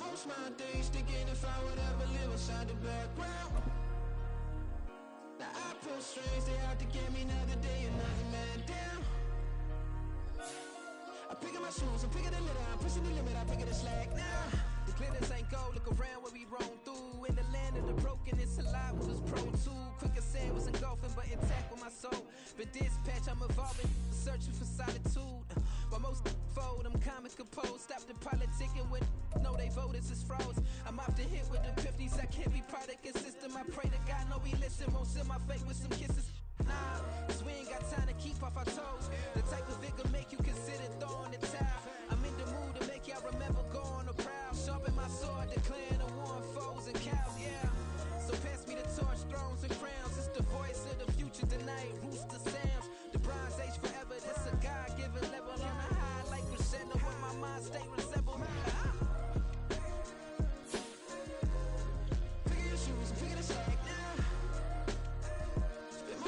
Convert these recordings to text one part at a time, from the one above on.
most my days thinking if I would ever live inside the background. Now I pull strings, they out to get me another day, another man down. I'm picking my shoes, I'm picking the litter, I'm pushing the limit, I'm picking the slack now. The glitters ain't gold, look around where we roam through. In the land of the broken, it's a lot we was prone to. Quick as sand was engulfing, but intact with my soul. Been dispatched, I'm evolving, searching for solitude. While most fold, I'm comic composed. Stop the politicking when know they voters is froze. I'm off the hit with the 50s, I can't be product and system. I pray to God, no, he listen, won't seal my fate with some kisses. Nah, cause we ain't got time to keep off our toes. The type of vigor make you consider throwing the towel. I'm in the mood to make y'all remember going to proud. Sharpen my sword, declaring the war on foes and cows, yeah. So pass me the torch, thrones and crowns. It's the voice of the future tonight, rooster sounds. The Bronze Age forever, this a God-given level. On a high like crescendo when my mind state resemble. Picking your shoes, I'm picking the slack now. Spend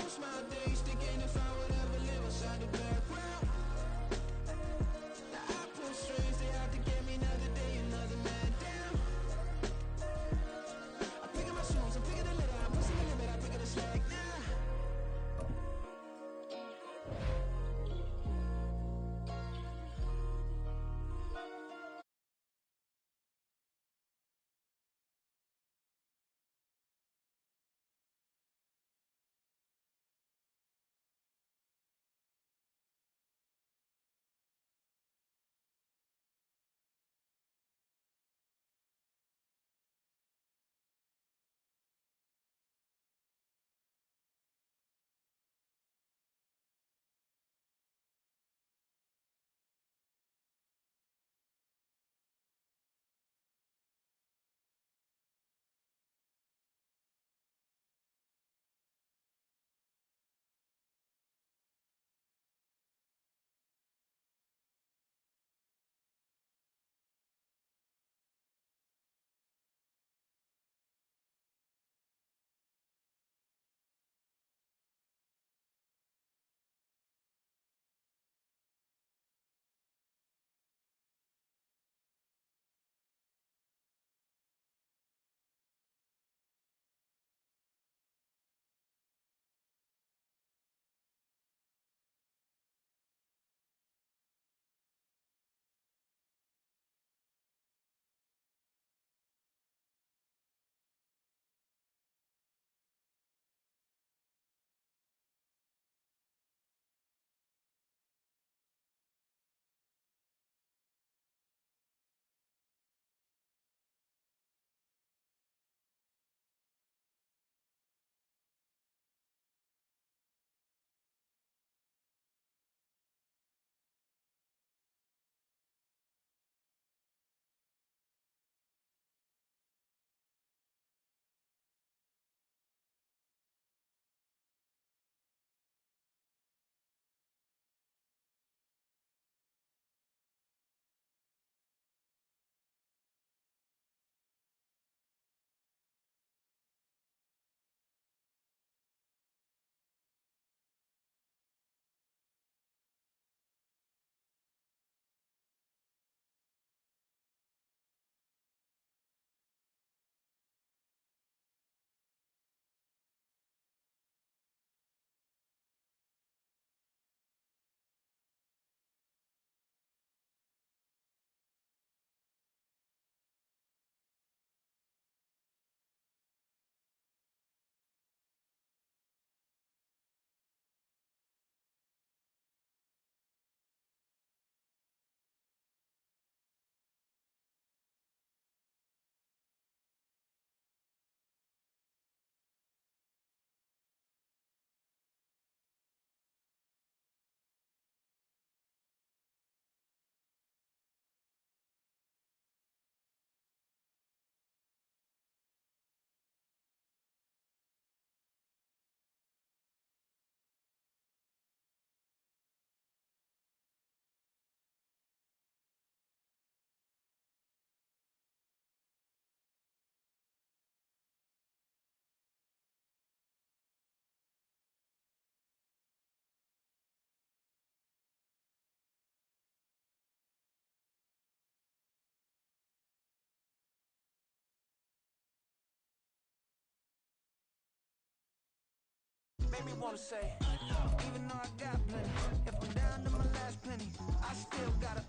made me want to say, even though I got plenty, if I'm down to my last penny, I still gotta,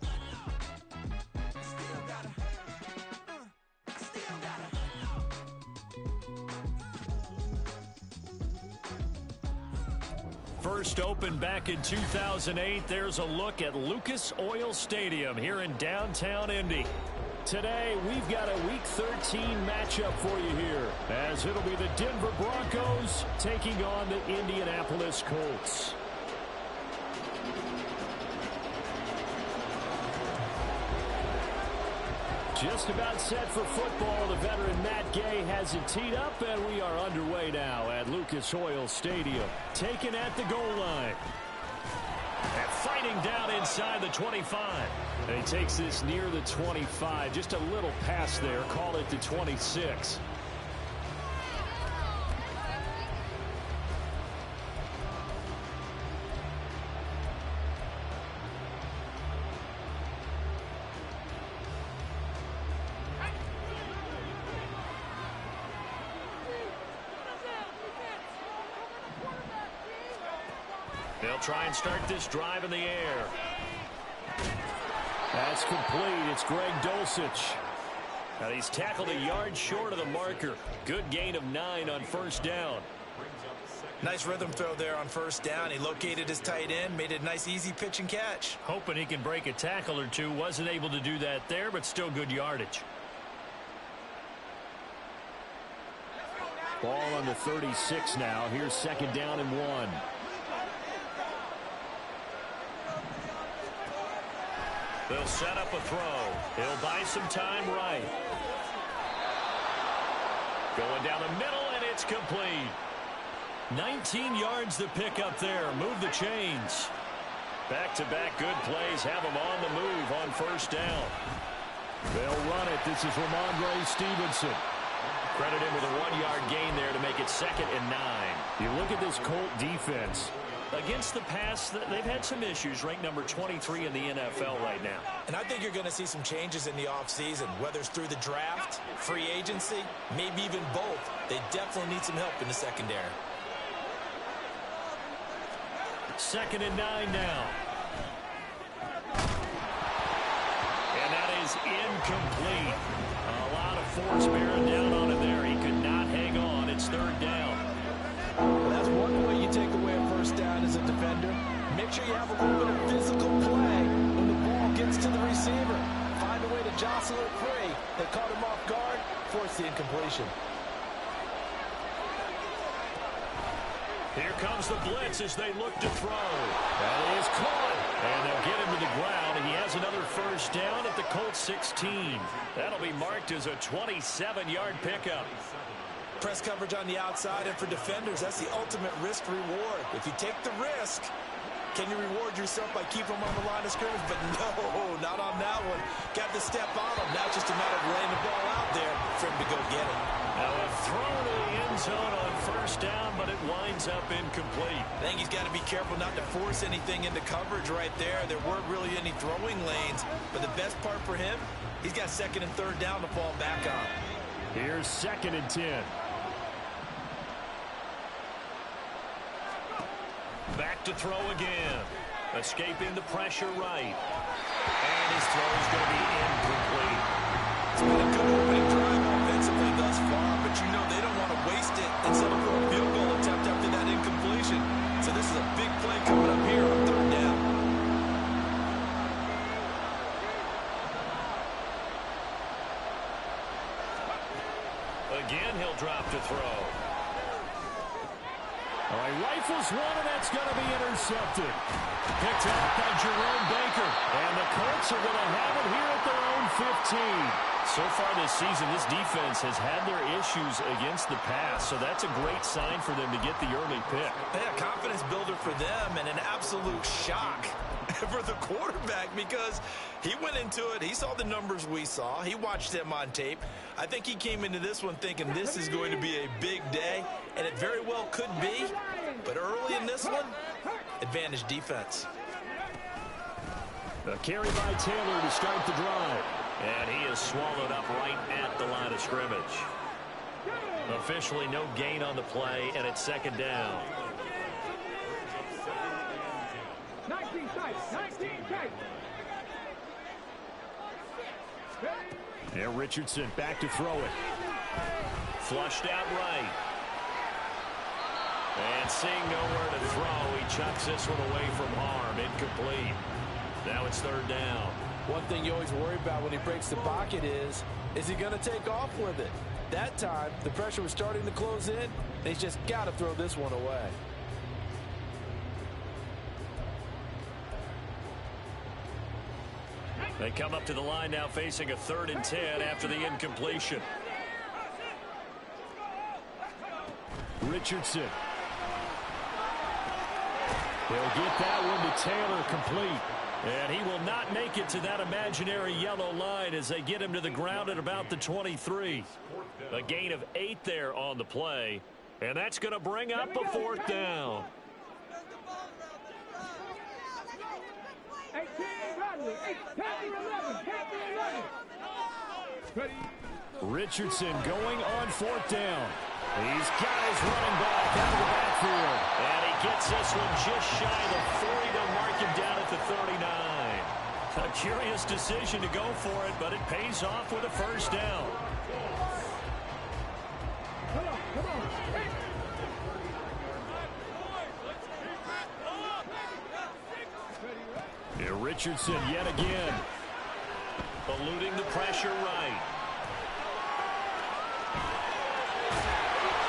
I still gotta. First opened back in 2008, there's a look at Lucas Oil Stadium here in downtown Indy. Today, we've got a Week 13 matchup for you here, as it'll be the Denver Broncos taking on the Indianapolis Colts. Just about set for football. The veteran Matt Gay has it teed up, and we are underway now at Lucas Oil Stadium. Taken at the goal line. And fighting down inside the 25. And he takes this near the 25. Just a little pass there. Call it the 26. They'll try and start this drive in the air. That's complete. It's Greg Dulcich. Now he's tackled a yard short of the marker. Good gain of 9 on first down. Nice rhythm throw there on first down. He located his tight end, made it a nice easy pitch and catch. Hoping he can break a tackle or two. Wasn't able to do that there, but still good yardage. Ball on the 36 now. Here's second down and 1. They'll set up a throw. He'll buy some time right. Going down the middle, and it's complete. 19 yards to pick up there. Move the chains. Back-to-back good plays have them on the move on first down. They'll run it. This is Ramondre Stevenson. Credit him with a 1-yard gain there to make it second and 9. You look at this Colt defense. Against the pass, they've had some issues, ranked number 23 in the NFL right now. And I think you're going to see some changes in the offseason, whether it's through the draft, free agency, maybe even both. They definitely need some help in the secondary. Second and 9 now. And that is incomplete. A lot of force bearing down on him there. He could not hang on. It's third down. Well, that's one way you take away a first down as a defender. Make sure you have a little bit of physical play when the ball gets to the receiver. Find a way to jostle it free. They caught him off guard, forced the incompletion. Here comes the blitz as they look to throw. That is caught. And they'll get him to the ground, and he has another first down at the Colts 16. That'll be marked as a 27-yard pickup. Press coverage on the outside, and for defenders, that's the ultimate risk-reward. If you take the risk, can you reward yourself by keeping them on the line of scrimmage? But no, not on that one. Got to step on them. Now it's just a matter of laying the ball out there for him to go get it. Now a throw to the end zone on first down, but it winds up incomplete. I think he's got to be careful not to force anything into coverage right there. There weren't really any throwing lanes, but the best part for him, he's got second and third down to fall back on. Here's second and 10. Back to throw again. Escaping the pressure right. And his throw is going to be incomplete. It's been a good opening drive offensively thus far, but you know they don't want to waste it and settle for a field goal attempt after that incompletion. So this is a big play coming up here on third down. Again, he'll drop to throw. All right, rifles one, and that's going to be intercepted. Picked off by Jerome Baker. And the Colts are going to have it here at their own 15. So far this season, this defense has had their issues against the pass, so that's a great sign for them to get the early pick. Yeah, confidence builder for them, and an absolute shock for the quarterback because he went into it. He saw the numbers we saw. He watched them on tape. I think he came into this one thinking this is going to be a big day, and it very well could be. But early in this one, advantage defense. A carry by Taylor to start the drive. And he is swallowed up right at the line of scrimmage. Officially no gain on the play, and it's second down. And Richardson back to throw it. Flushed out right. And seeing nowhere to throw, he chucks this one away from harm. Incomplete. Now it's third down. One thing you always worry about when he breaks the pocket is he going to take off with it? That time, the pressure was starting to close in, and he's just got to throw this one away. They come up to the line now facing a 3rd and 10 after the incompletion. Richardson. He'll get that one to Taylor, complete. And he will not make it to that imaginary yellow line as they get him to the ground at about the 23. A gain of 8 there on the play. And that's going to bring up a 4th down. Richardson going on 4th down. He's got his running back out of the backfield. And he gets this one just shy of the 40. They'll mark him down at the 39. A curious decision to go for it, but it pays off with a 1st down. Here Richardson yet again. Eluding the pressure right.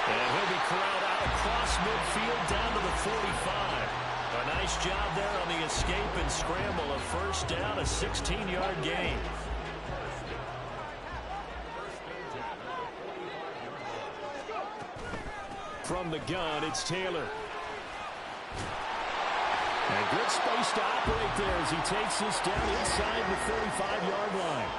And he'll be corralled out across midfield down to the 45. A nice job there on the escape and scramble. A 1st down, a 16-yard gain. From the gun, it's Taylor. And good space to operate there as he takes this down inside the 35-yard line.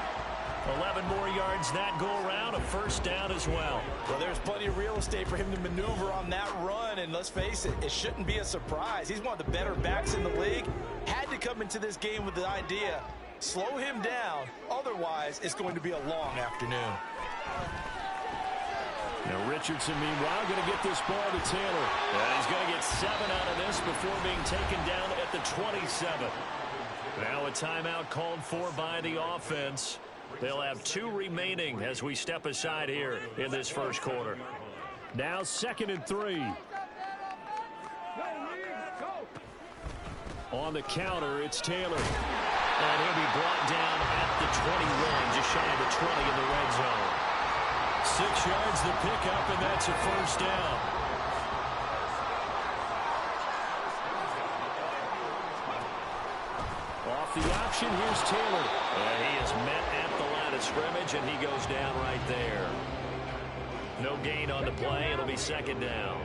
11 more yards that go around, a 1st down as well. Well, there's plenty of real estate for him to maneuver on that run, and let's face it, it shouldn't be a surprise. He's one of the better backs in the league. Had to come into this game with the idea, slow him down, otherwise it's going to be a long afternoon. Now Richardson, meanwhile, going to get this ball to Taylor. And he's going to get 7 out of this before being taken down at the 27. Now a timeout called for by the offense. They'll have 2 remaining as we step aside here in this 1st quarter. Now 2nd and 3. On the counter, it's Taylor. And he'll be brought down at the 21, just shy of the 20 in the red zone. 6 yards the pickup, and that's a 1st down. Off the option, here's Taylor. And he is met at the line of scrimmage, and he goes down right there. No gain on the play. It'll be 2nd down.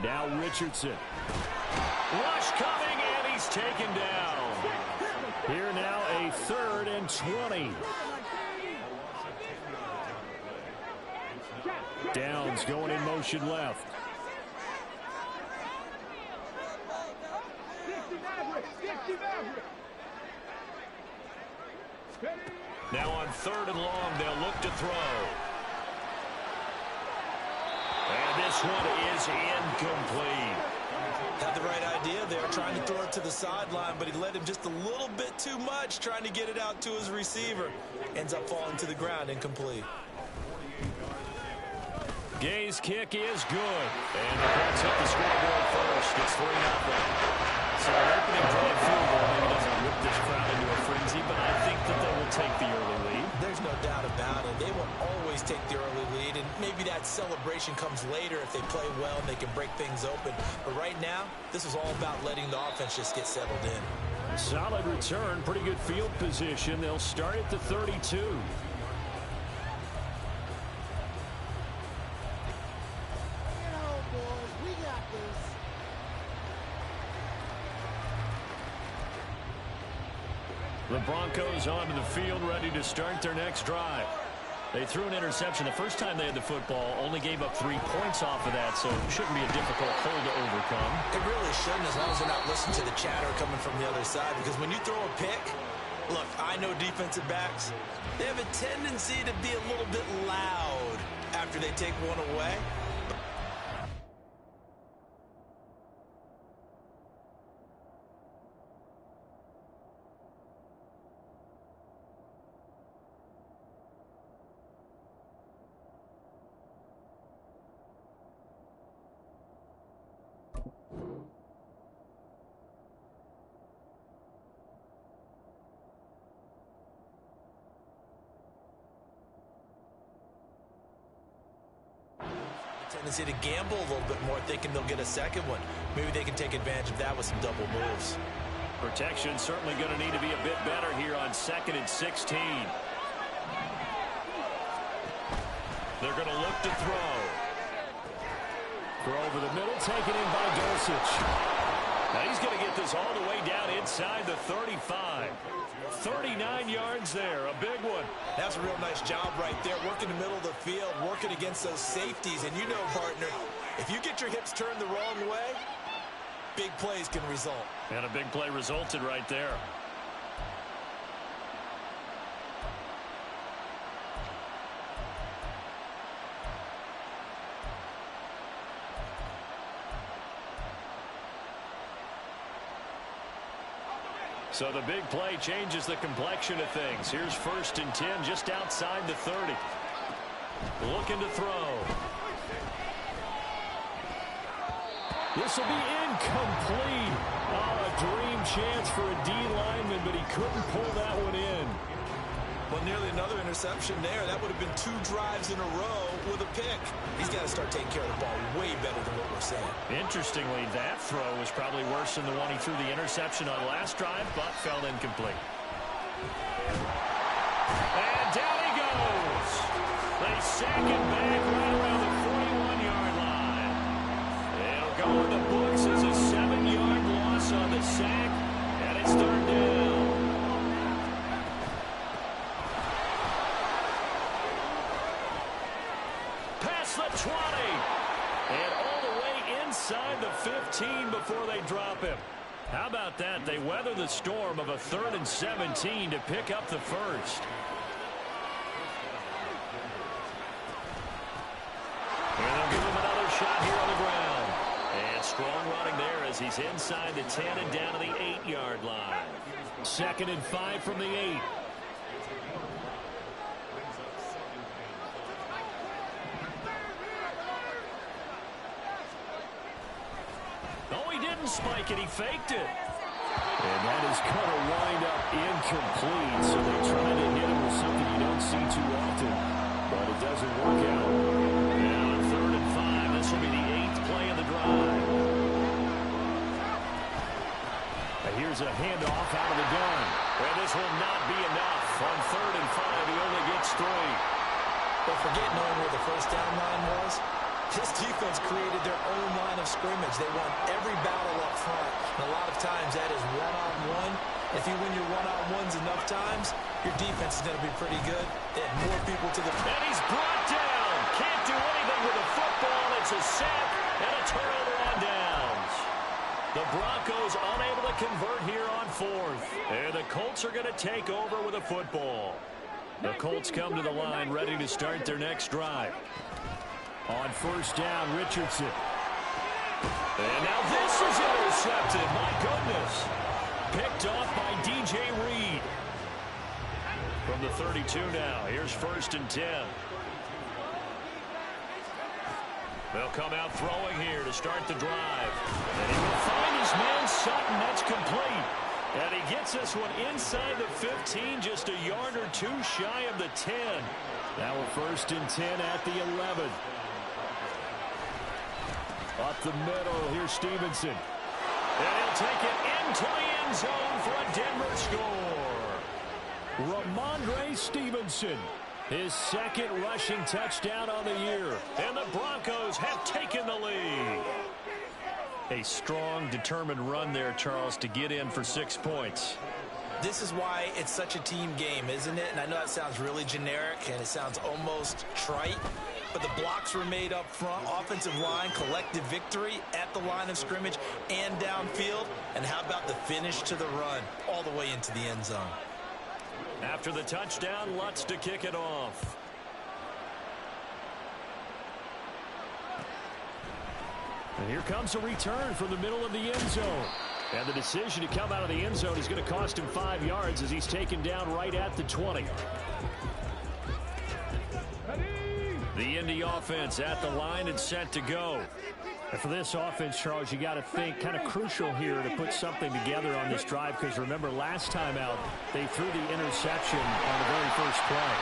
Now Richardson. Rush coming, and he's taken down. Here now a 3rd and 20. Downs going in motion left. Now on 3rd and long, they'll look to throw. And this one is incomplete. Had the right idea there, trying to throw it to the sideline, but he led him just a little bit too much, trying to get it out to his receiver. Ends up falling to the ground, incomplete. Gay's kick is good. And the Colts hit the scoreboard first. It's 3-0. So an opening drive field goal maybe doesn't whip this crowd into a frenzy, but I think that they will take the early lead. There's no doubt about it. They will always take the early lead, and maybe that celebration comes later if they play well and they can break things open. But right now, this is all about letting the offense just get settled in. A solid return, pretty good field position. They'll start at the 32. The Broncos onto the field, ready to start their next drive. They threw an interception the first time they had the football, only gave up 3 points off of that, so it shouldn't be a difficult hole to overcome. It really shouldn't, as long as they're not listening to the chatter coming from the other side, because when you throw a pick, look, I know defensive backs, they have a tendency to be a little bit loud after they take one away. tendency to gamble a little bit more, thinking they'll get a second one. Maybe they can take advantage of that with some double moves. Protection certainly going to need to be a bit better here on 2nd and 16. They're going to look to throw. Throw over the middle, taken in by Dulcich. Now he's going to get this all the way down inside the 35. 39 yards there, a big one. That's a real nice job right there, working the middle of the field, working against those safeties. And you know, partner, if you get your hips turned the wrong way, big plays can result. And a big play resulted right there. So the big play changes the complexion of things. Here's 1st and 10 just outside the 30. Looking to throw. This will be incomplete. Oh, a dream chance for a D lineman, but he couldn't pull that one in. Well, nearly another interception there. That would have been 2 drives in a row with a pick. He's got to start taking care of the ball way better than what we're saying. Interestingly, that throw was probably worse than the one he threw the interception on last drive, but fell incomplete. And down he goes. They sack him back right around the 41-yard line. It'll go in the books as a 7-yard loss on the sack, and it's 3rd down. Past the 20. And all the way inside the 15 before they drop him. How about that? They weather the storm of a 3rd and 17 to pick up the first. And they'll give him another shot here on the ground. And strong running there as he's inside the 10 and down to the 8-yard line. 2nd and 5 from the 8. Oh, he didn't spike it. He faked it. And that is going to wind up incomplete. So they tried to hit him with something you don't see too often. But it doesn't work out. And on 3rd and 5, this will be the 8th play of the drive. Here's a handoff out of the gun. And this will not be enough. On 3rd and 5, he only gets 3. But forget knowing where the first down line was. This defense created their own line of scrimmage. They won every battle up front. And a lot of times that is one-on-one. If you win your one-on-ones enough times, your defense is going to be pretty good. They had more people to the... And he's brought down. Can't do anything with a football. It's a sack and a turnover on downs. The Broncos unable to convert here on 4th. And the Colts are going to take over with a football. The Colts come to the line ready to start their next drive. On 1st down, Richardson. And now this is intercepted. My goodness. Picked off by DJ Reed. From the 32 now. Here's 1st and 10. They'll come out throwing here to start the drive. And he will find his man Sutton. That's complete. And he gets this one inside the 15, just a yard or 2 shy of the 10. Now we're 1st and 10 at the 11. Up the middle, here's Stevenson. And he'll take it into the end zone for a Denver score. Ramondre Stevenson, his 2nd rushing touchdown on the year. And the Broncos have taken the lead. A strong, determined run there, Charles, to get in for 6 points. This is why it's such a team game, isn't it? And I know that sounds really generic and it sounds almost trite, but the blocks were made up front. Offensive line, collective victory at the line of scrimmage and downfield. And how about the finish to the run all the way into the end zone? After the touchdown, Lutz to kick it off. And here comes a return from the middle of the end zone. And the decision to come out of the end zone is going to cost him 5 yards as he's taken down right at the 20. The Indy offense at the line and set to go. And for this offense, Charles, you got to think kind of crucial here to put something together on this drive, because remember last time out they threw the interception on the very first play.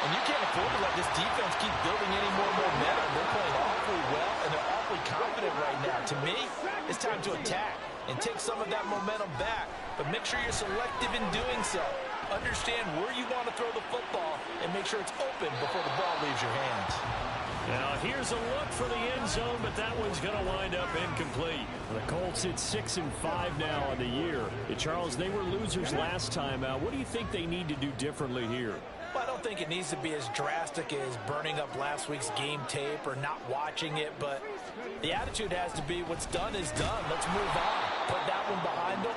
And you can't afford to let this defense keep building any more momentum. They're playing awfully well, and they're awfully confident right now. To me, it's time to attack and take some of that momentum back. But make sure you're selective in doing so. Understand where you want to throw the football and make sure it's open before the ball leaves your hands. Now here's a look for the end zone, but that one's going to wind up incomplete. The Colts hit 6-5 now on the year. Charles, they were losers last time out. What do you think they need to do differently here? Well, I don't think it needs to be as drastic as burning up last week's game tape or not watching it, but the attitude has to be what's done is done. Let's move on. Put that one behind them,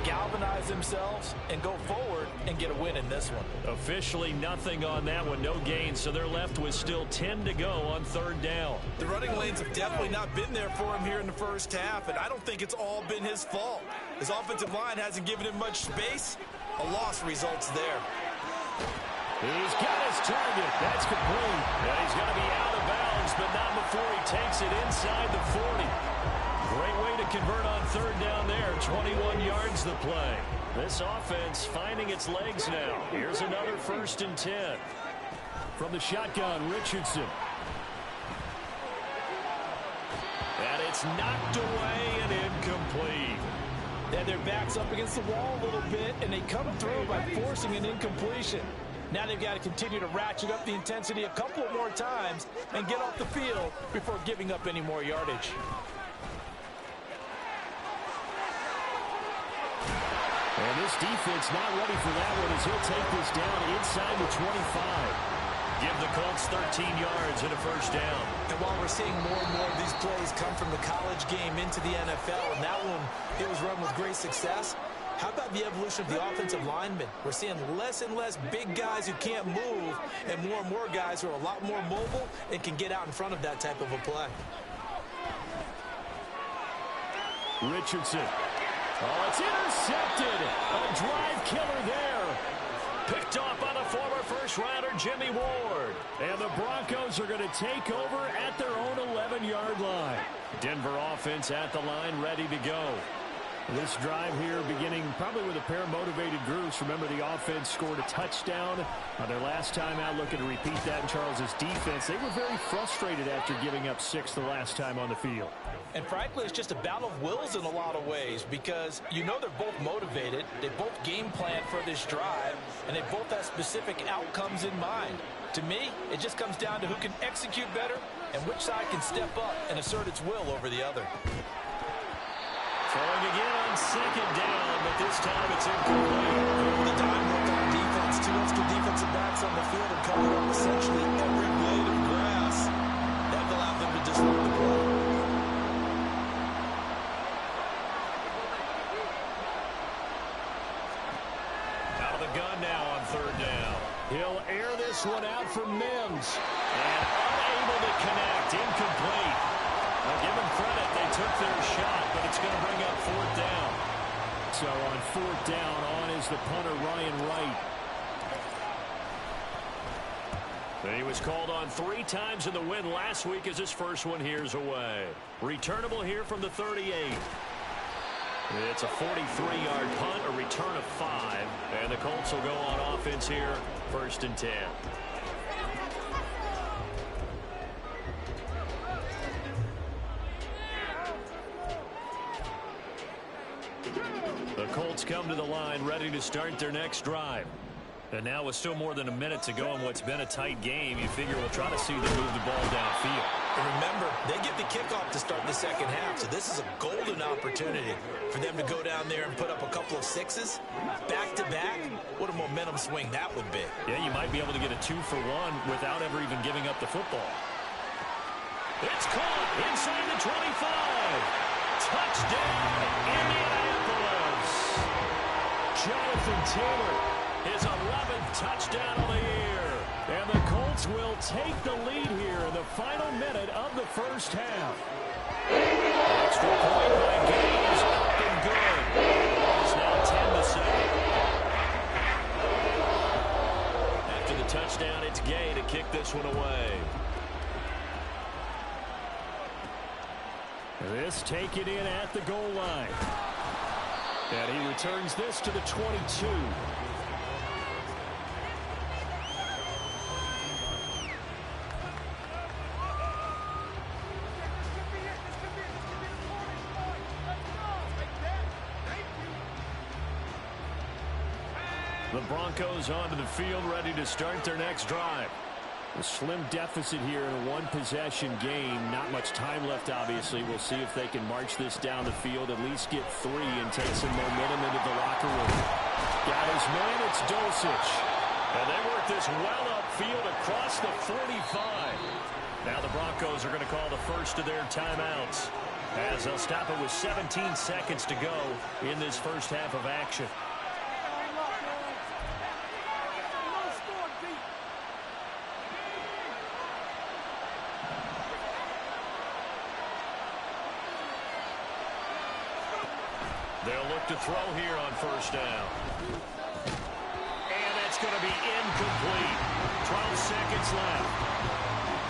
galvanize themselves, and go forward and get a win in this one. Officially nothing on that one, no gain, so they're left with still 10 to go on third down. The running lanes have definitely not been there for him here in the first half, and I don't think it's all been his fault. His offensive line hasn't given him much space. A loss results there. He's got his target. That's complete. And he's going to be out of bounds, but not before he takes it inside the 40. Great way to convert on third down there. 21 yards the play. This offense finding its legs now. Here's another 1st and 10. From the shotgun, Richardson. And it's knocked away and incomplete. Then their back's up against the wall a little bit, and they come through by forcing an incompletion. Now they've got to continue to ratchet up the intensity a couple of more times and get off the field before giving up any more yardage. And this defense not ready for that one as he'll take this down inside the 25. Give the Colts 13 yards and a first down. And while we're seeing more and more of these plays come from the college game into the NFL, and that one, it was run with great success, how about the evolution of the offensive linemen? We're seeing less and less big guys who can't move and more guys who are a lot more mobile and can get out in front of that type of a play. Richardson. Oh, it's intercepted. A drive killer there. Picked off by the former first-rounder Jimmy Ward. And the Broncos are going to take over at their own 11-yard line. Denver offense at the line, ready to go. This drive here beginning probably with a pair of motivated groups. Remember, the offense scored a touchdown their last time out, looking to repeat that in Charles's defense. They were very frustrated after giving up 6 the last time on the field. And frankly, it's just a battle of wills in a lot of ways because you know they're both motivated, they both game plan for this drive, and they both have specific outcomes in mind. To me, it just comes down to who can execute better and which side can step up and assert its will over the other. Throwing again on second down, but this time it's incomplete. The dime work on defense. 2 extra defensive backs on the field and covered up essentially every blade of grass. That allowed them to disrupt the play. Out of the gun now on third down. He'll air this one out for Mims. And unable to connect. Incomplete. Now give them credit. They took their shot, but it's going to bring up fourth down. So on fourth down, on is the punter, Ryan Wright. He was called on 3 times in the win last week as his first one here's away. Returnable here from the 38. It's a 43-yard punt, a return of 5. And the Colts will go on offense here, 1st and 10. The Colts come to the line ready to start their next drive. And now with still more than a minute to go in what's been a tight game, you figure we'll try to see them move the ball downfield. And remember, they get the kickoff to start the second half, so this is a golden opportunity for them to go down there and put up a couple of 6s. Back-to-back, what a momentum swing that would be. Yeah, you might be able to get a 2-for-1 without ever even giving up the football. It's caught inside the 25. Touchdown, Indianapolis. Jonathan Taylor, his 11th touchdown of the year. And the Colts will take the lead here in the final minute of the first half. Extra point by Gaines, up and good. It's now 10-7. After the touchdown, it's Gay to kick this one away. This taken in at the goal line. And he returns this to the 22. The Broncos onto the field, ready to start their next drive. A slim deficit here in a one-possession game. Not much time left, obviously. We'll see if they can march this down the field, at least get 3 and take some momentum into the locker room. Got his man, it's Dulcich. And they work this well upfield across the 45. Now the Broncos are going to call the first of their timeouts, as they'll stop it with 17 seconds to go in this first half of action. They'll look to throw here on first down. And that's going to be incomplete. 12 seconds left.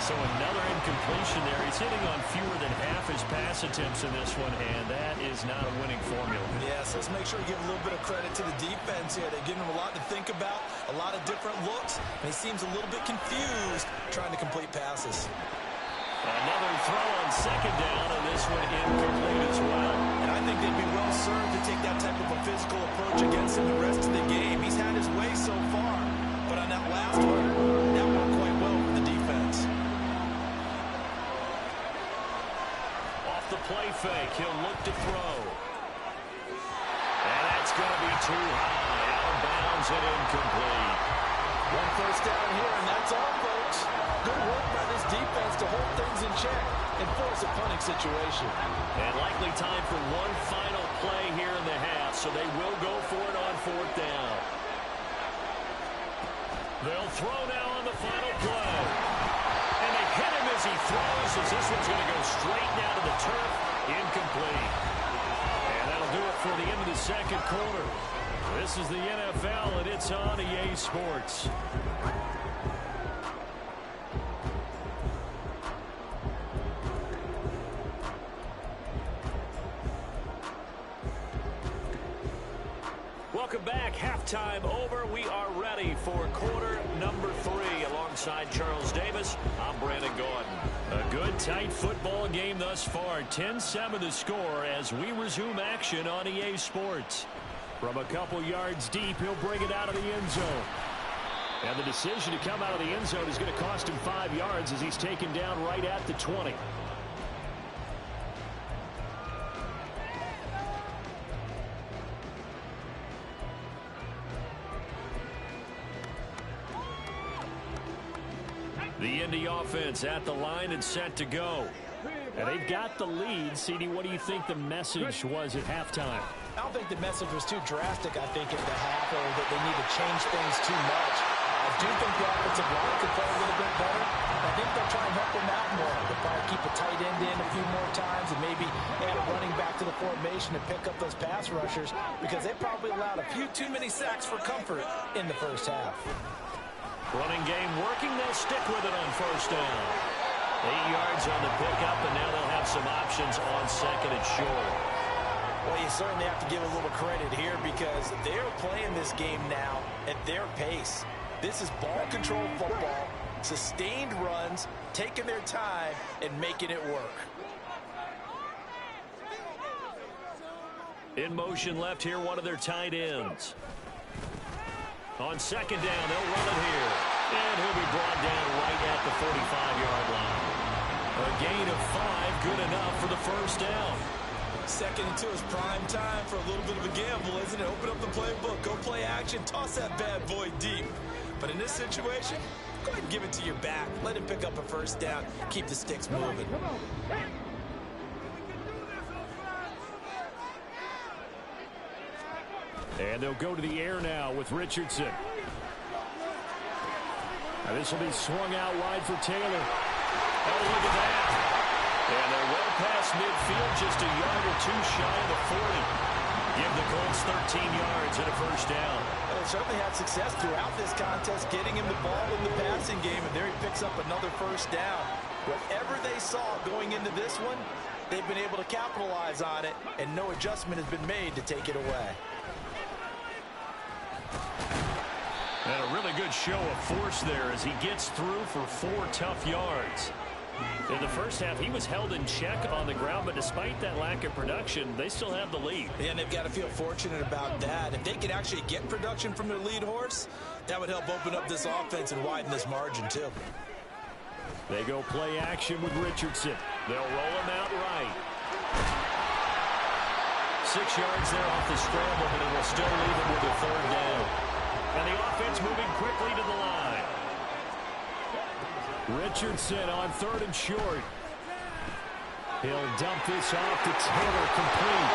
So another incompletion there. He's hitting on fewer than half his pass attempts in this one, and that is not a winning formula. Yes, let's make sure we give a little bit of credit to the defense here. They're giving him a lot to think about, a lot of different looks, and he seems a little bit confused trying to complete passes. Another throw on second down, and this one incomplete as well. And I think they'd be well served to take that type of a physical approach against him the rest of the game. He's had his way so far, but on that last one, that worked quite well for the defense. Off the play fake, he'll look to throw. And that's going to be too high. Out of bounds and incomplete. One first down here, and that's all, folks. Good work by this defense to hold things in check and force a punting situation. And likely time for one final play here in the half, so they will go for it on fourth down. They'll throw now on the final play. And they hit him as he throws, as this one's going to go straight down to the turf. Incomplete. And that'll do it for the end of the second quarter. This is the NFL, and it's on EA Sports. Welcome back. Halftime over. We are ready for quarter number 3. Alongside Charles Davis, I'm Brandon Gordon. A good, tight football game thus far. 10-7 the score as we resume action on EA Sports. From a couple yards deep, he'll bring it out of the end zone. And the decision to come out of the end zone is going to cost him 5 yards as he's taken down right at the 20. The Indy offense at the line and set to go. And they've got the lead. CD, what do you think the message was at halftime? I don't think the message was too drastic, I think, at the half, or that they need to change things too much. I do think the offensive line could play a little bit better. I think they'll try and help them out more. They'll probably keep a tight end in a few more times and maybe add a running back to the formation to pick up those pass rushers, because they probably allowed a few too many sacks for comfort in the first half. Running game working. They'll stick with it on first down. 8 yards on the pickup, and now they'll have some options on second and short. Well, you certainly have to give a little credit here because they're playing this game now at their pace. This is ball control football, sustained runs, taking their time, and making it work. In motion left here, one of their tight ends. On second down, they'll run it here. And he'll be brought down right at the 45-yard line. A gain of 5, good enough for the first down. Second and 2 is prime time for a little bit of a gamble, isn't it? Open up the playbook, go play action, toss that bad boy deep. But in this situation, go ahead and give it to your back. Let him pick up a first down. Keep the sticks moving. And they'll go to the air now with Richardson. Now this will be swung out wide for Taylor. Oh, look at that. And they're well past midfield, just a yard or two shy of the 40. Give the Colts 13 yards and a first down. Well, they certainly had success throughout this contest, getting him the ball in the passing game, and there he picks up another first down. Whatever they saw going into this one, they've been able to capitalize on it, and no adjustment has been made to take it away. And a really good show of force there as he gets through for 4 tough yards. In the first half, he was held in check on the ground, but despite that lack of production, they still have the lead. And they've got to feel fortunate about that. If they could actually get production from their lead horse, that would help open up this offense and widen this margin, too. They go play action with Richardson. They'll roll him out right. 6 yards there off the scramble, but it will still leave him with a third down. And the offense moving quickly to the line. Richardson on 3rd and short. He'll dump this off to Taylor, complete.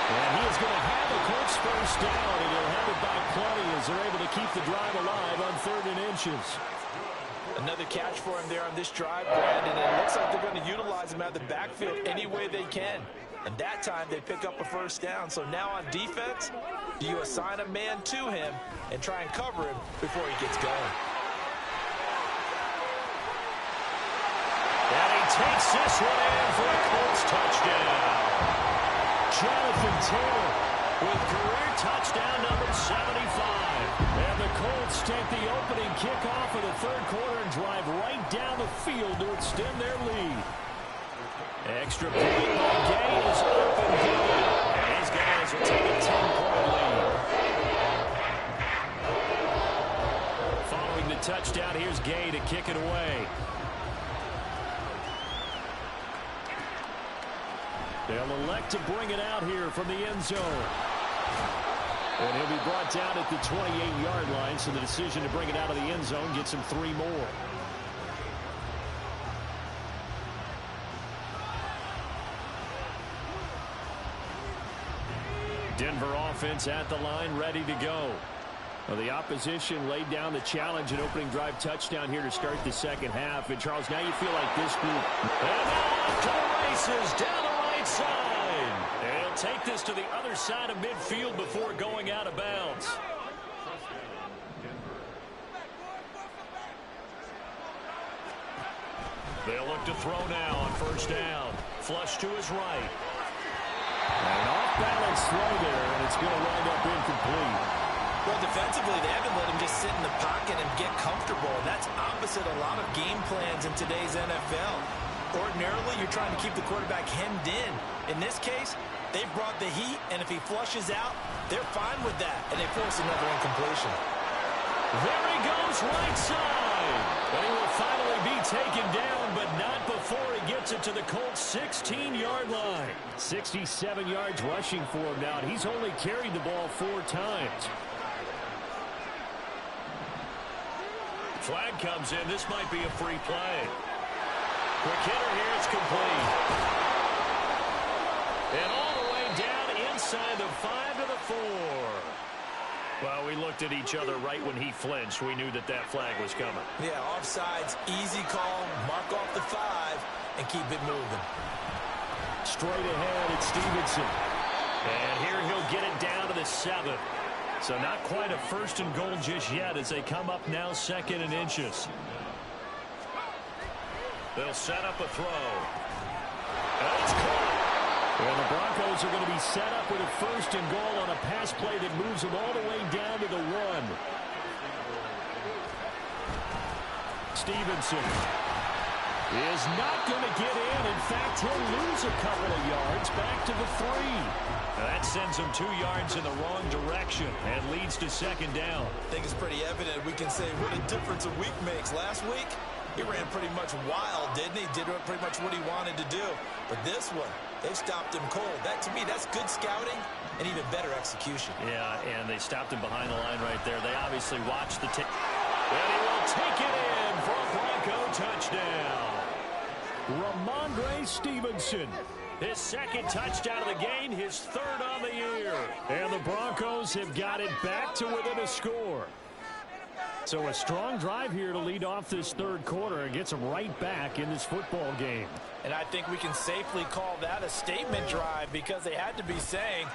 And he is going to have the Colts first down, and he'll have it by plenty as they're able to keep the drive alive on 3rd and inches. Another catch for him there on this drive, Brandon, and it looks like they're going to utilize him out of the backfield any way they can. And that time they pick up a first down. So now on defense, do you assign a man to him and try and cover him before he gets going? And he takes this one in for a Colts touchdown. Jonathan Taylor with career touchdown number 75. And the Colts take the opening kickoff of the 3rd quarter and drive right down the field to extend their lead. Extra point by Gay is up and good. And these guys will take a 10-point lead. Following the touchdown, here's Gay to kick it away. They'll elect to bring it out here from the end zone. And he'll be brought down at the 28-yard line, so the decision to bring it out of the end zone gets him 3 more. Denver offense at the line, ready to go. Well, the opposition laid down the challenge and opening drive touchdown here to start the second half. And, Charles, now you feel like this group. And now off to the races, down the right side. And he'll take this to the other side of midfield before going out of bounds. They'll look to throw now on first down. Flush to his right. An off-balance throw there, and it's going to wind up incomplete. Well, defensively, they haven't let him just sit in the pocket and get comfortable, and that's opposite a lot of game plans in today's NFL. Ordinarily, you're trying to keep the quarterback hemmed in. In this case, they brought the heat, and if he flushes out, they're fine with that, and they force another incompletion. There he goes, right side. But he will finally be taken down, but not before he gets it to the Colts' 16-yard line. 67 yards rushing for him now, and he's only carried the ball 4 times. Flag comes in. This might be a free play. Quick hitter here. It's complete. And all the way down inside the 5 to the 4. Well, we looked at each other right when he flinched. We knew that that flag was coming. Yeah, offsides, easy call, mark off the 5, and keep it moving. Straight ahead, it's Stevenson. And here he'll get it down to the 7. So not quite a 1st and goal just yet as they come up now 2nd and inches. They'll set up a throw. And it's caught. And the Broncos are going to be set up with a 1st and goal on a pass play that moves them all the way down to the 1. Stevenson is not going to get in. In fact, he'll lose a couple of yards back to the 3. Now that sends him 2 yards in the wrong direction and leads to 2nd down. I think it's pretty evident we can say what a difference a week makes. Last week, he ran pretty much wild, didn't he? Did pretty much what he wanted to do. But this one, they stopped him cold. That, to me, that's good scouting and even better execution. Yeah, and they stopped him behind the line right there. They obviously watched the tape. And he will take it in for a Bronco touchdown. Ramondre Stevenson. His 2nd touchdown of the game, his 3rd on the year. And the Broncos have got it back to within a score. So a strong drive here to lead off this 3rd quarter and gets them right back in this football game. And I think we can safely call that a statement drive because they had to be saying,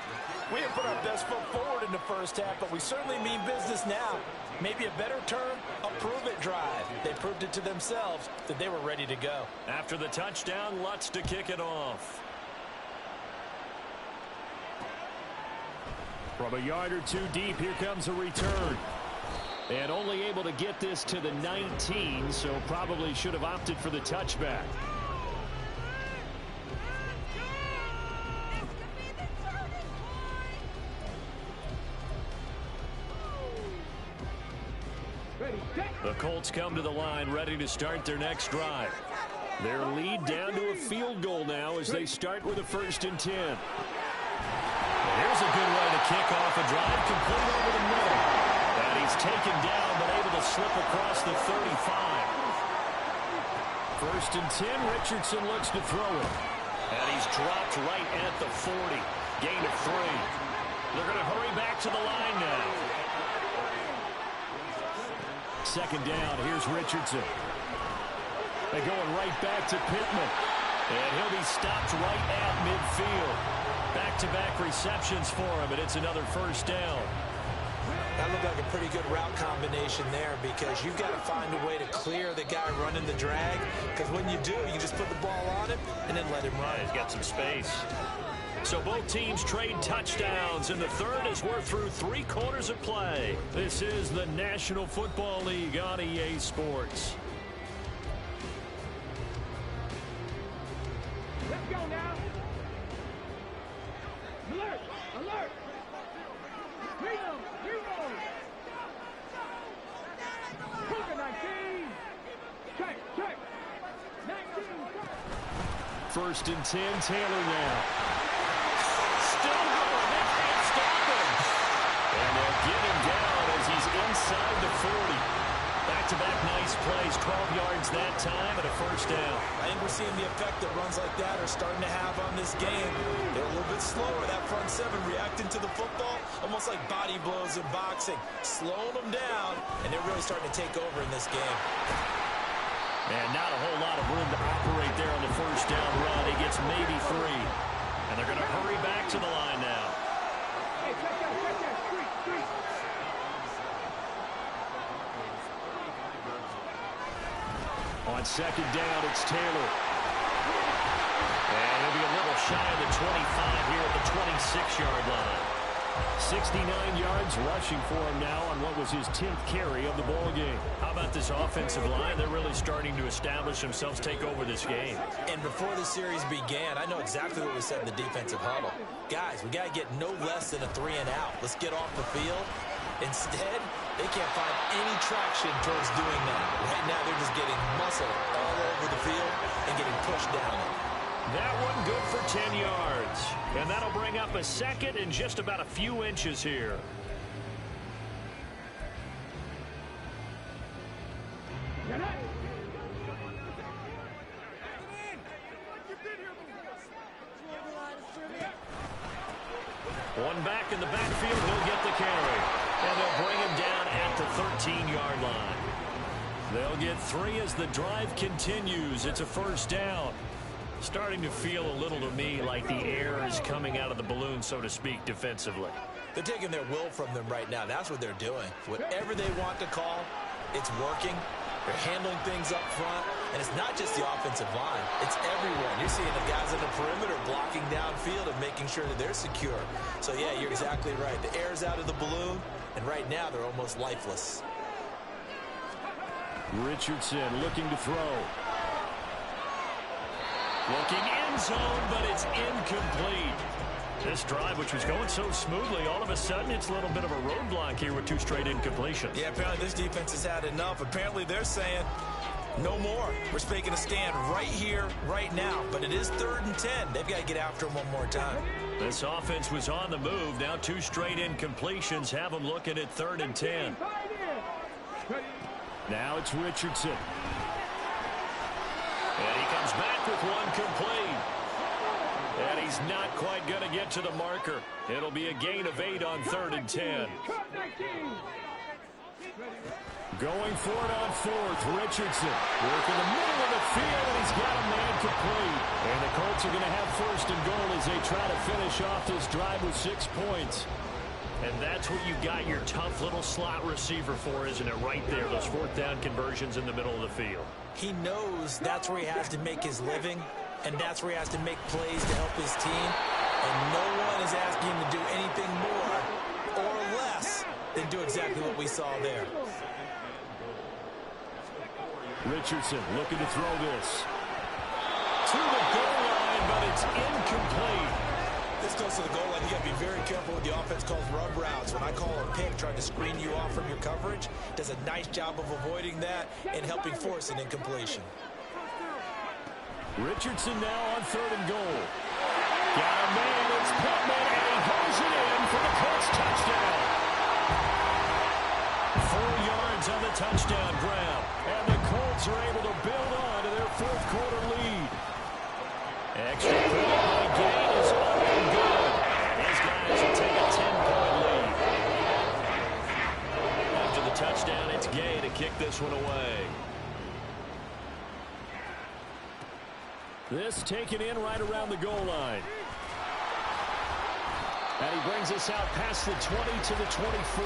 we didn't put our best foot forward in the first half, but we certainly mean business now. Maybe a better term, a prove-it drive. They proved it to themselves that they were ready to go. After the touchdown, Lutz to kick it off. From a yard or 2 deep, here comes a return. And only able to get this to the 19, so probably should have opted for the touchback. The Colts come to the line ready to start their next drive. Their lead down to a field goal now as they start with a 1st and 10. Well, here's a good way to kick off a drive, complete over the middle. And he's taken down but able to slip across the 35. 1st and 10, Richardson looks to throw it. And he's dropped right at the 40. Gain of 3. They're going to hurry back to the line now. 2nd down, here's Richardson. They're going right back to Pittman. And he'll be stopped right at midfield. Back-to-back receptions for him, and it's another 1st down. That looked like a pretty good route combination there because you've got to find a way to clear the guy running the drag, because when you do, you can just put the ball on him and then let him run. He's got some space. So both teams trade touchdowns, and the 3rd as we're through 3 quarters of play. This is the National Football League on EA Sports. Let's go now. Alert! Alert! Freedom! Freedom! Cover 19! Check! Check! 19! 1st and 10, Taylor now. Still going. They can't stop him. And they'll get him down as he's inside the 40. Back-to-back nice plays, 12 yards that time and a 1st down. I think we're seeing the effect that runs like that are starting to have on this game. They're a little bit slower, that front 7 reacting to the football, almost like body blows in boxing, slowing them down, and they're really starting to take over in this game. And not a whole lot of room to operate there on the 1st down run. He gets maybe 3. And they're going to hurry back to the line now. Hey, check that, street. On 2nd down, it's Taylor. And he'll be a little shy of the 25 here at the 26-yard line. 69 yards rushing for him now on what was his 10th carry of the ball game. How about this offensive line? They're really starting to establish themselves, take over this game. And before the series began, I know exactly what we said in the defensive huddle. Guys, we got to get no less than a 3 and out. Let's get off the field. Instead, they can't find any traction towards doing that. Right now, they're just getting muscle all over the field and getting pushed down. That one good for 10 yards. And that'll bring up a 2nd and just about a few inches here. One back in the backfield, he'll get the carry. And they'll bring him down at the 13-yard line. They'll get 3 as the drive continues. It's a 1st down. Starting to feel a little to me like the air is coming out of the balloon, so to speak, defensively. They're taking their will from them right now. That's what they're doing. Whatever they want to call, it's working. They're handling things up front. And it's not just the offensive line. It's everyone. You're seeing the guys on the perimeter blocking downfield and making sure that they're secure. So, yeah, you're exactly right. The air's out of the balloon, and right now they're almost lifeless. Richardson looking to throw. Looking end zone, but it's incomplete. This drive, which was going so smoothly, all of a sudden it's a little bit of a roadblock here with 2 straight incompletions. Yeah, apparently this defense has had enough. Apparently they're saying no more. We're making a stand right here, right now. But it is 3rd and 10. They've got to get after him one more time. This offense was on the move. Now 2 straight incompletions have them looking at 3rd and 10. Now it's Richardson. And he comes back with 1 complete. And he's not quite going to get to the marker. It'll be a gain of 8 on 3rd and 10. Going for it on 4th, Richardson. Working the middle of the field, and he's got a man complete. And the Colts are going to have 1st and goal as they try to finish off this drive with 6 points. And that's what you got your tough little slot receiver for, isn't it? Right there, those 4th down conversions in the middle of the field. He knows that's where he has to make his living, and that's where he has to make plays to help his team. And no one is asking him to do anything more or less then do exactly what we saw there. Richardson looking to throw this. To the goal line, but it's incomplete. This goes to the goal line. You got to be very careful with the offense calls rub routes. When I call a pick, trying to screen you off from your coverage, does a nice job of avoiding that and helping force an incompletion. Richardson now on 3rd and goal. Got a man, it's Pittman, and he goes it in for the Colts touchdown. 4 yards on the touchdown grab, and the Colts are able to build on to their 4th quarter lead. Extra point by Gay is up and good. These guys will take a 10-point lead. After the touchdown, it's Gay to kick this one away. This taken in right around the goal line. And he brings us out past the 20 to the 24.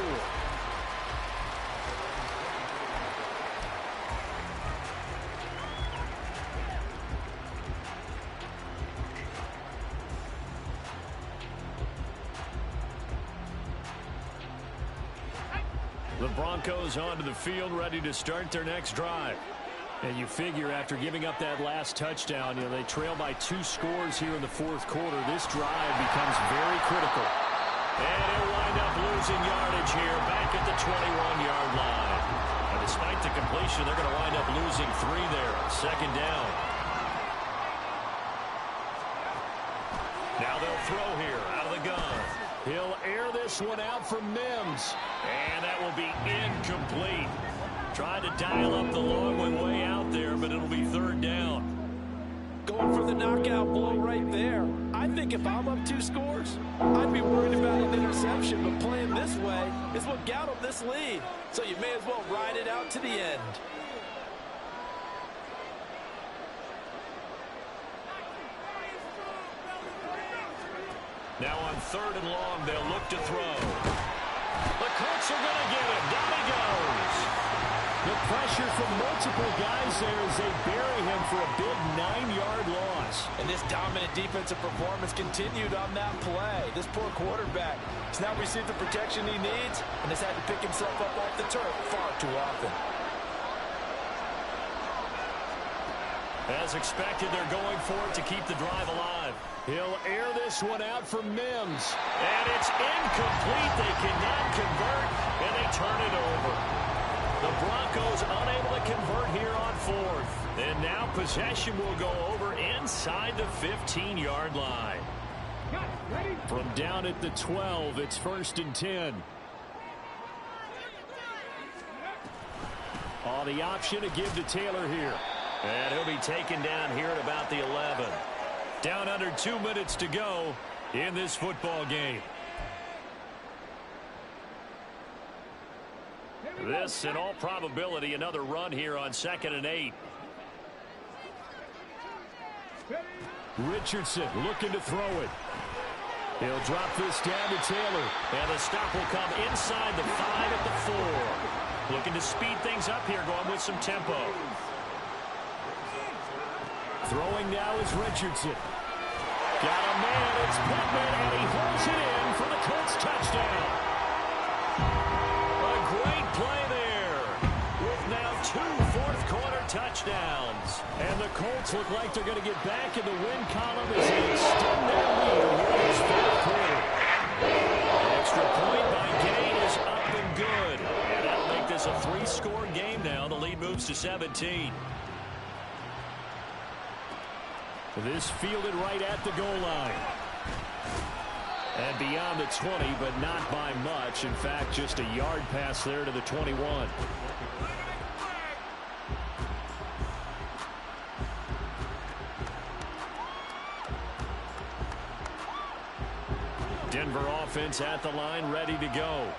The Broncos onto the field, ready to start their next drive. And you figure after giving up that last touchdown, they trail by 2 scores here in the 4th quarter. This drive becomes very critical. And he'll wind up losing yardage here back at the 21-yard line. And despite the completion, they're going to wind up losing 3 there. 2nd down. Now they'll throw here out of the gun. He'll air this one out for Mims. And that will be incomplete. Tried to dial up the long way out there, but it'll be 3rd down. Going for the knockout blow right there. I think if I'm up 2 scores, I'd be worried about an interception, but playing this way is what got them this lead. So you may as well ride it out to the end. Now on 3rd and long, they'll look to throw. The Colts are going to get him. Down he goes. The pressure from multiple guys there as they bury him for a big 9-yard loss. And this dominant defensive performance continued on that play. This poor quarterback has now received the protection he needs and has had to pick himself up off the turf far too often. As expected, they're going for it to keep the drive alive. He'll air this one out for Mims. And it's incomplete. They cannot convert, and they turn it over. The Broncos unable to convert here on 4th. And now possession will go over inside the 15-yard line. From down at the 12, it's 1st and 10. On the option to give to Taylor here. And he'll be taken down here at about the 11. Down under 2 minutes to go in this football game. This, in all probability, another run here on 2nd and 8. Richardson looking to throw it. He'll drop this down to Taylor. And the stop will come inside the 5 at the 4. Looking to speed things up here, going with some tempo. Throwing now is Richardson. Got a man, it's Pittman, and he holds it in for the Colts touchdown. A great play there, with now 2 fourth-quarter touchdowns. And the Colts look like they're going to get back in the win column as they extend their lead here in this 4th quarter. Extra point by Gain is up and good. And that'll make this a 3-score game now. The lead moves to 17. This fielded right at the goal line. And beyond the 20, but not by much. In fact, just a yard pass there to the 21. Denver offense at the line, ready to go.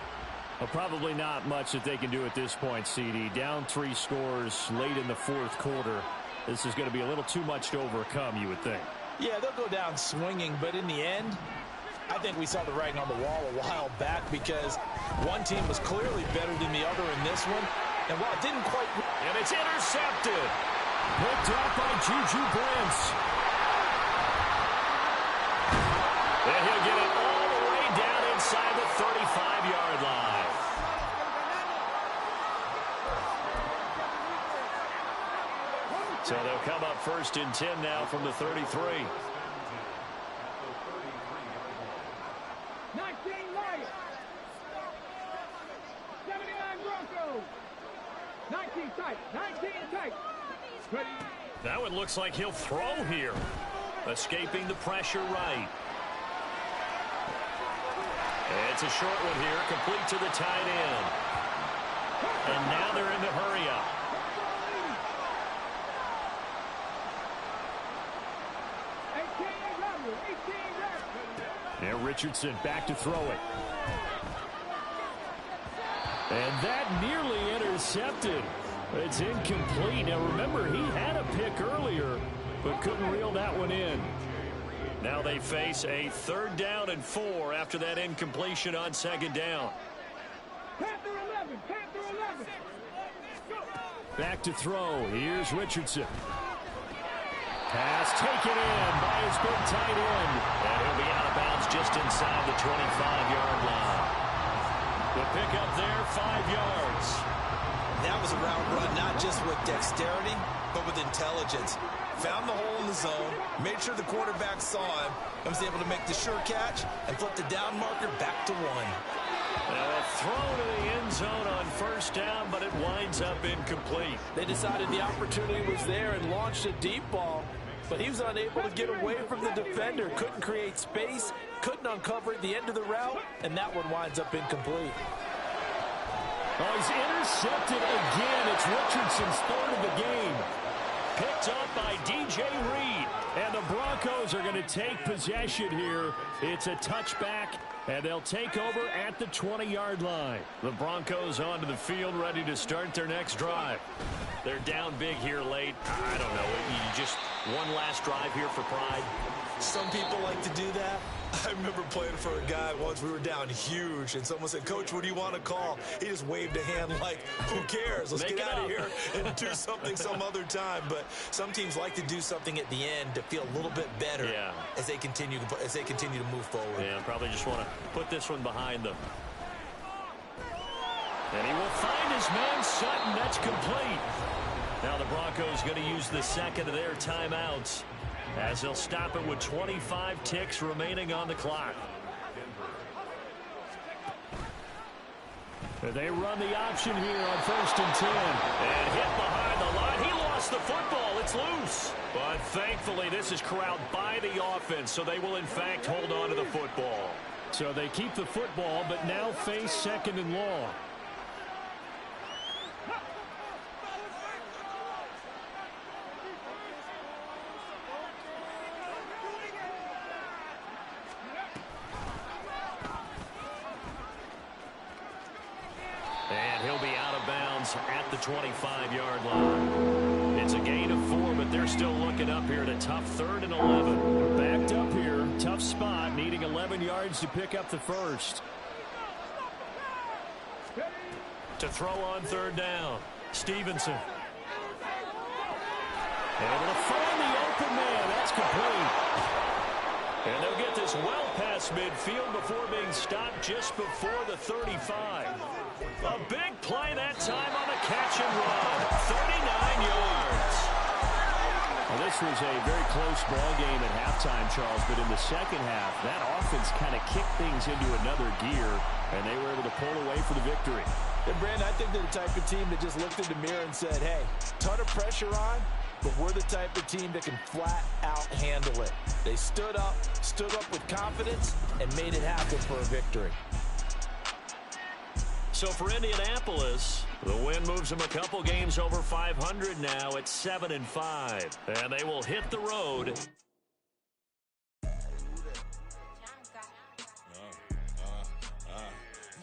Well, probably not much that they can do at this point, CD. Down 3 scores late in the 4th quarter. This is going to be a little too much to overcome, you would think. Yeah, they'll go down swinging, but in the end, I think we saw the writing on the wall a while back because one team was clearly better than the other in this one. And while it didn't quite... And it's intercepted. Picked up by Juju Brents. And he'll get it all the way down inside the 35-yard line. So they'll come up first and 10 now from the 33. 19 Lions. 79 Broncos. 19 tight. 19 tight. Ready. That one looks like he'll throw here. Escaping the pressure right. It's a short one here, complete to the tight end. And now they're in the hurry up. Now Richardson back to throw it. And that nearly intercepted. It's incomplete. Now remember, he had a pick earlier, but couldn't reel that one in. Now they face a 3rd down and 4 after that incompletion on 2nd down. Panther 11. Panther 11. Back to throw. Here's Richardson. Pass taken in by his big tight end. And he'll be out of bounds just inside the 25-yard line. The pickup there, 5 yards. That was a route run, not just with dexterity, but with intelligence. Found the hole in the zone, made sure the quarterback saw him, and was able to make the sure catch and flip the down marker back to 1. Now a throw to the end zone on 1st down, but it winds up incomplete. They decided the opportunity was there and launched a deep ball, but he was unable to get away from the defender. Couldn't create space, couldn't uncover at the end of the route, and that one winds up incomplete. Oh, he's intercepted again. It's Richardson's 3rd of the game. Picked up by DJ Reed. And the Broncos are going to take possession here. It's a touchback, and they'll take over at the 20-yard line. The Broncos onto the field, ready to start their next drive. They're down big here late. I don't know. You just one last drive here for pride. Some people like to do that. I remember playing for a guy once. We were down huge, and someone said, "Coach, what do you want to call?" He just waved a hand like, who cares? Let's get out of here and do something some other time. But some teams like to do something at the end to feel a little bit better as they continue to move forward. Yeah, probably just want to put this one behind them. And he will find his man Sutton. That's complete. Now the Broncos going to use the 2nd of their timeouts, as they'll stop it with 25 ticks remaining on the clock. They run the option here on 1st and 10. And hit behind the line. He lost the football. It's loose. But thankfully, this is corralled by the offense, so they will, in fact, hold on to the football. So they keep the football, but now face 2nd and long. And he'll be out of bounds at the 25-yard line. It's a gain of 4, but they're still looking up here at a tough 3rd and 11. They're backed up here. Tough spot, needing 11 yards to pick up the first. To throw on 3rd down. Stevenson. Able to find the open man. That's complete. And they'll get this well past midfield before being stopped just before the 35. A big play that time on a catch and run. 39 yards. Well, this was a very close ball game at halftime, Charles, but in the second half, that offense kind of kicked things into another gear, and they were able to pull away for the victory. And Brandon, I think they're the type of team that just looked in the mirror and said, hey, ton of pressure on, but we're the type of team that can flat out handle it. They stood up with confidence, and made it happen for a victory. So for Indianapolis, the win moves them a couple games over 500 now at 7-5. And they will hit the road.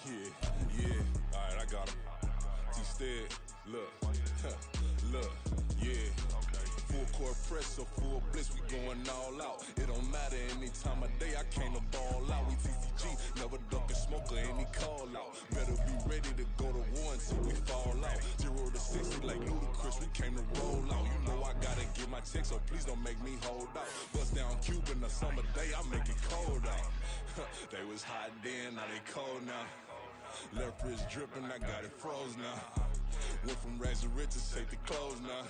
Yeah. All right, I got him. Instead, look, yeah. Full court press, so full blitz, we going all out. It don't matter any time of day, I came to ball out. We TCG, never duck a smoker, any call out. Better be ready to go to war until we fall out. 0 to 60 like Ludacris, we came to roll out. You know I gotta get my check, so please don't make me hold out. Bust down Cuban a summer day, I make it cold out. They was hot then, now they cold now. Left wrist dripping, I got it froze now. Went from rags to riches, take the clothes now.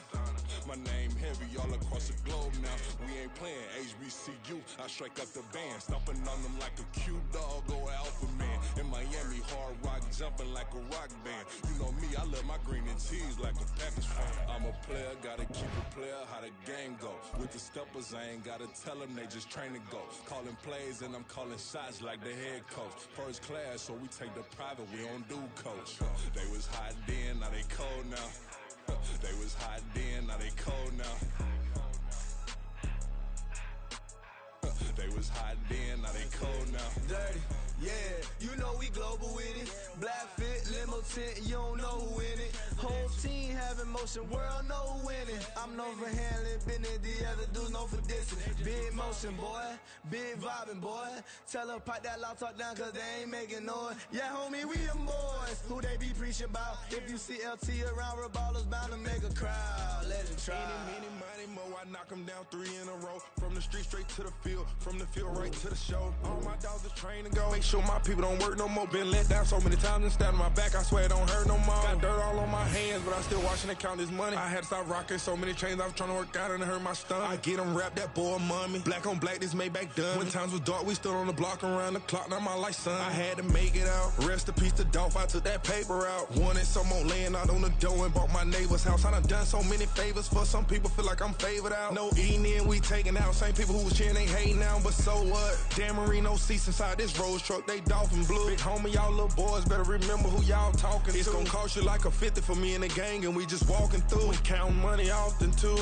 My name heavy all across the globe now. We ain't playing HBCU, I strike up the band. Stomping on them like a cute dog or alpha man. In Miami, hard rock jumping like a rock band. You know me, I love my green and cheese like a Packers fan. I'm a player, gotta keep a player, how the game go. With the steppers, I ain't gotta tell them, they just train to go. Calling plays and I'm calling shots like the head coach. First class, so we take the private, we don't do coach. They was hot then, now they cold now. They was hot then, now they cold now. They was hot then, now they cold now. Dirty, yeah, you know we global with it. Black fit, limo tent, you don't know who in it. Whole team having motion, world know who winning. I'm known for handling business, the other dudes known for dissing. Big motion, boy, big vibin', boy. Tell her pipe that loud talk down, cause they ain't making noise. Yeah, homie, we them boys, who they be preaching about. If you see LT around, Reballer's bound to make a crowd. Let it try. Many, mo, I knock them down 3 in a row. From the street straight to the field, from the field right to the show. All my dogs are trained to go. Make sure my people don't work no more. Been let down so many times and stand on my back, I swear it don't hurt no more. Got dirt all on my hands, but I still watching and count this money. I had to stop rocking so many chains, I was trying to work out and it hurt my stomach. I get them wrapped, that boy mommy. Black on black, this Maybach done. When times was dark, we stood on the block around the clock, now my life son. I had to make it out. Rest in peace to Dolph, I took that paper out. Wanted some more laying out on the dough and bought my neighbor's house. I done done so many favors for some people, feel like I'm favored out. No eating in, we taking out. Same people who was cheering, they hating now, but so what? Dan Marino seats inside this Rolls truck, they Dolphin blue. Big homie, y'all little boys better remember who y'all talking to. It's gonna cost you like a 50 for me and the gang, and we just walking through. We counting money often too.